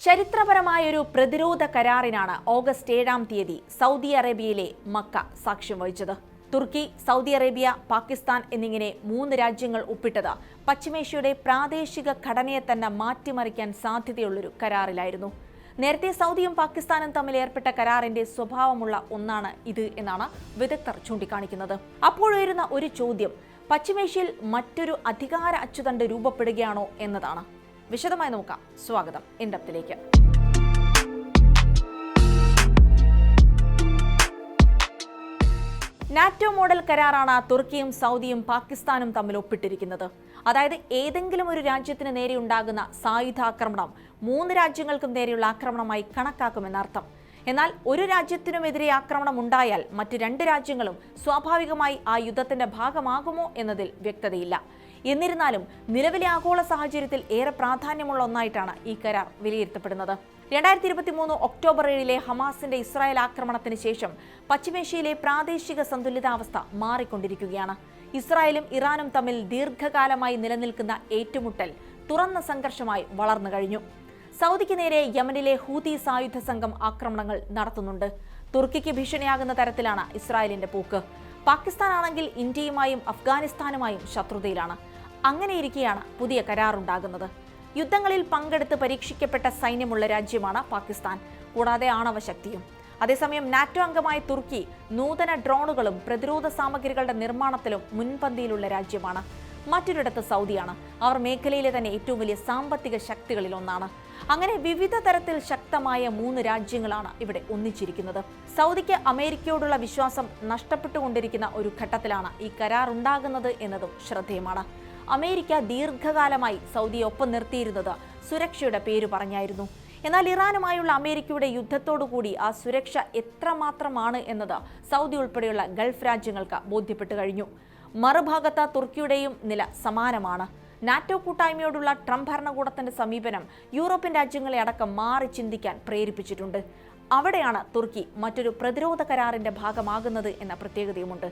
ചരിത്രപരമായൊരു പ്രതിരോധ കരാറിനാണ് ഓഗസ്റ്റ് 7-ാം തീയതി സൗദി അറേബ്യയിലെ മക്ക സാക്ഷ്യം വഹിച്ചത്. തുർക്കി, സൗദി അറേബ്യ, പാകിസ്ഥാൻ എന്നിങ്ങനെ 3 രാജ്യങ്ങൾ ഒപ്പിട്ടത് പശ്ചിമേഷ്യയുടെ പ്രാദേശിക ഘടനയെ തന്നെ മാറ്റിമറിക്കാൻ സാധ്യതയുള്ളൊരു കരാറിലായിരുന്നു. നേരത്തെ സൗദിയും പാകിസ്ഥാനും തമ്മിൽ ഏർപ്പെട്ട കരാറിന്റെ സ്വഭാവമുള്ള ഒന്നാണ് ഇത് എന്നാണ് വിദഗ്ധർ ചൂണ്ടിക്കാണിക്കുന്നത്. അപ്പോഴുയരുന്ന ഒരു ചോദ്യം പശ്ചിമേഷ്യയിൽ മറ്റൊരു അധികാര അച്ചുതണ്ട് രൂപപ്പെടുകയാണോ എന്നതാണ്. വിശദമായി നോക്കാം. സ്വാഗതം ഇൻഡെപ്തിലേക്ക്. നാറ്റോ മോഡൽ കരാറാണ് തുർക്കിയും സൗദിയും പാകിസ്ഥാനും തമ്മിൽ ഒപ്പിട്ടിരിക്കുന്നത്. അതായത് ഏതെങ്കിലും ഒരു രാജ്യത്തിന് നേരെ ഉണ്ടാകുന്ന സായുധാക്രമണം 3 രാജ്യങ്ങൾക്കും നേരെയുള്ള ആക്രമണമായി കണക്കാക്കുമെന്നർത്ഥം. എന്നാൽ ഒരു രാജ്യത്തിനുമെതിരെ ആക്രമണം ഉണ്ടായാൽ മറ്റ് 2 രാജ്യങ്ങളും സ്വാഭാവികമായി ആ യുദ്ധത്തിന്റെ ഭാഗമാകുമോ എന്നതിൽ വ്യക്തതയില്ല. എന്നിരുന്നാലും നിലവിലെ ആഗോള സാഹചര്യത്തിൽ ഏറെ പ്രാധാന്യമുള്ള ഒന്നായിട്ടാണ് ഈ കരാർ വിലയിരുത്തപ്പെടുന്നത്. 2023 ഒക്ടോബർ 7-ലെ ഹമാസിന്റെ ഇസ്രായേൽ ആക്രമണത്തിന് ശേഷം പശ്ചിമേഷ്യയിലെ പ്രാദേശിക സന്തുലിതാവസ്ഥ മാറിക്കൊണ്ടിരിക്കുകയാണ്. ഇസ്രായേലും ഇറാനും തമ്മിൽ ദീർഘകാലമായി നിലനിൽക്കുന്ന ഏറ്റുമുട്ടൽ തുറന്ന സംഘർഷമായി വളർന്നു കഴിഞ്ഞു. സൗദിക്ക് നേരെ യമനിലെ ഹൂതി സായുധ സംഘം ആക്രമണങ്ങൾ നടത്തുന്നുണ്ട്. തുർക്കിക്ക് ഭീഷണിയാകുന്ന തരത്തിലാണ് ഇസ്രായേലിന്റെ പോക്ക്. പാകിസ്ഥാൻ ആണെങ്കിൽ ഇന്ത്യയുമായും അഫ്ഗാനിസ്ഥാനുമായും ശത്രുതയിലാണ്. അങ്ങനെയിരിക്കെയാണ് പുതിയ കരാറുണ്ടാകുന്നത്. യുദ്ധങ്ങളിൽ പങ്കെടുത്ത് പരീക്ഷിക്കപ്പെട്ട സൈന്യമുള്ള രാജ്യമാണ് പാകിസ്ഥാൻ, കൂടാതെ ആണവശക്തിയും. അതേസമയം നാറ്റോ അംഗമായ തുർക്കി നൂതന ഡ്രോണുകളും പ്രതിരോധ സാമഗ്രികളുടെ നിർമ്മാണത്തിലും മുൻപന്തിയിലുള്ള രാജ്യമാണ്. മറ്റൊരിടത്ത് സൗദിയാണ്. അവർ മേഖലയിലെ തന്നെ ഏറ്റവും വലിയ സാമ്പത്തിക ശക്തികളിൽ ഒന്നാണ്. അങ്ങനെ വിവിധ തരത്തിൽ ശക്തമായ 3 രാജ്യങ്ങളാണ് ഇവിടെ ഒന്നിച്ചിരിക്കുന്നത്. സൗദിക്ക് അമേരിക്കയോടുള്ള വിശ്വാസം നഷ്ടപ്പെട്ടുകൊണ്ടിരിക്കുന്ന ഒരു ഘട്ടത്തിലാണ് ഈ കരാർ ഉണ്ടാകുന്നത് എന്നതും ശ്രദ്ധേയമാണ്. അമേരിക്ക ദീർഘകാലമായി സൗദിയെ ഒപ്പം നിർത്തിയിരുന്നത് സുരക്ഷയുടെ പേര് പറഞ്ഞായിരുന്നു. എന്നാൽ ഇറാനുമായുള്ള അമേരിക്കയുടെ യുദ്ധത്തോടുകൂടി ആ സുരക്ഷ എത്രമാത്രമാണ് എന്നത് സൗദി ഉൾപ്പെടെയുള്ള ഗൾഫ് രാജ്യങ്ങൾക്ക് ബോധ്യപ്പെട്ടു കഴിഞ്ഞു. മറുഭാഗത്ത് തുർക്കിയുടെയും നില സമാനമാണ്. നാറ്റോ കൂട്ടായ്മയോടുള്ള ട്രംപ് ഭരണകൂടത്തിന്റെ സമീപനം യൂറോപ്യൻ രാജ്യങ്ങളെ അടക്കം മാറി ചിന്തിക്കാൻ പ്രേരിപ്പിച്ചിട്ടുണ്ട്. അവിടെയാണ് തുർക്കി മറ്റൊരു പ്രതിരോധ കരാറിന്റെ ഭാഗമാകുന്നത് എന്ന പ്രത്യേകതയുമുണ്ട്.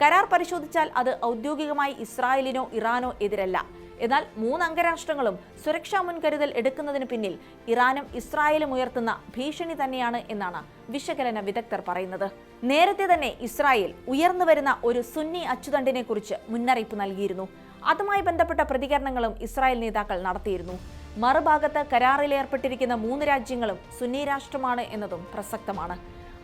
കരാർ പരിശോധിച്ചാൽ അത് ഔദ്യോഗികമായി ഇസ്രായേലിനോ ഇറാനോ എതിരല്ല. എന്നാൽ 3 അംഗരാഷ്ട്രങ്ങളും സുരക്ഷാ മുൻകരുതൽ എടുക്കുന്നതിന് പിന്നിൽ ഇറാനും ഇസ്രായേലും ഉയർത്തുന്ന ഭീഷണി തന്നെയാണ് എന്നാണ് വിശകലന വിദഗ്ധർ പറയുന്നത്. നേരത്തെ തന്നെ ഇസ്രായേൽ ഉയർന്നുവരുന്ന ഒരു സുന്നി അച്ചുതണ്ടിനെ കുറിച്ച് മുന്നറിയിപ്പ് നൽകിയിരുന്നു. അതുമായി ബന്ധപ്പെട്ട പ്രതികരണങ്ങളും ഇസ്രായേൽ നേതാക്കൾ നടത്തിയിരുന്നു. മറുഭാഗത്ത് കരാറിൽ ഏർപ്പെട്ടിരിക്കുന്ന 3 രാജ്യങ്ങളും സുന്നി രാഷ്ട്രമാണ് എന്നതും പ്രസക്തമാണ്.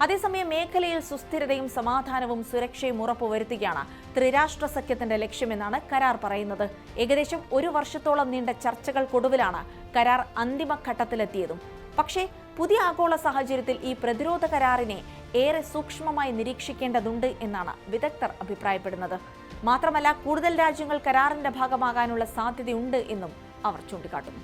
അതേസമയം മേഖലയിൽ സുസ്ഥിരതയും സമാധാനവും സുരക്ഷയും ഉറപ്പുവരുത്തുകയാണ് ത്രിരാഷ്ട്ര സഖ്യത്തിന്റെ ലക്ഷ്യമെന്നാണ് കരാർ പറയുന്നത്. ഏകദേശം 1 വർഷത്തോളം നീണ്ട ചർച്ചകൾക്കൊടുവിലാണ് കരാർ അന്തിമഘട്ടത്തിലെത്തിയതും. പക്ഷേ പുതിയ ആഗോള സാഹചര്യത്തിൽ ഈ പ്രതിരോധ കരാറിനെ ഏറെ സൂക്ഷ്മമായി നിരീക്ഷിക്കേണ്ടതുണ്ട് എന്നാണ് വിദഗ്ധർ അഭിപ്രായപ്പെടുന്നത്. മാത്രമല്ല കൂടുതൽ രാജ്യങ്ങൾ കരാറിന്റെ ഭാഗമാകാനുള്ള സാധ്യതയുണ്ട് എന്നും അവർ ചൂണ്ടിക്കാട്ടുന്നു.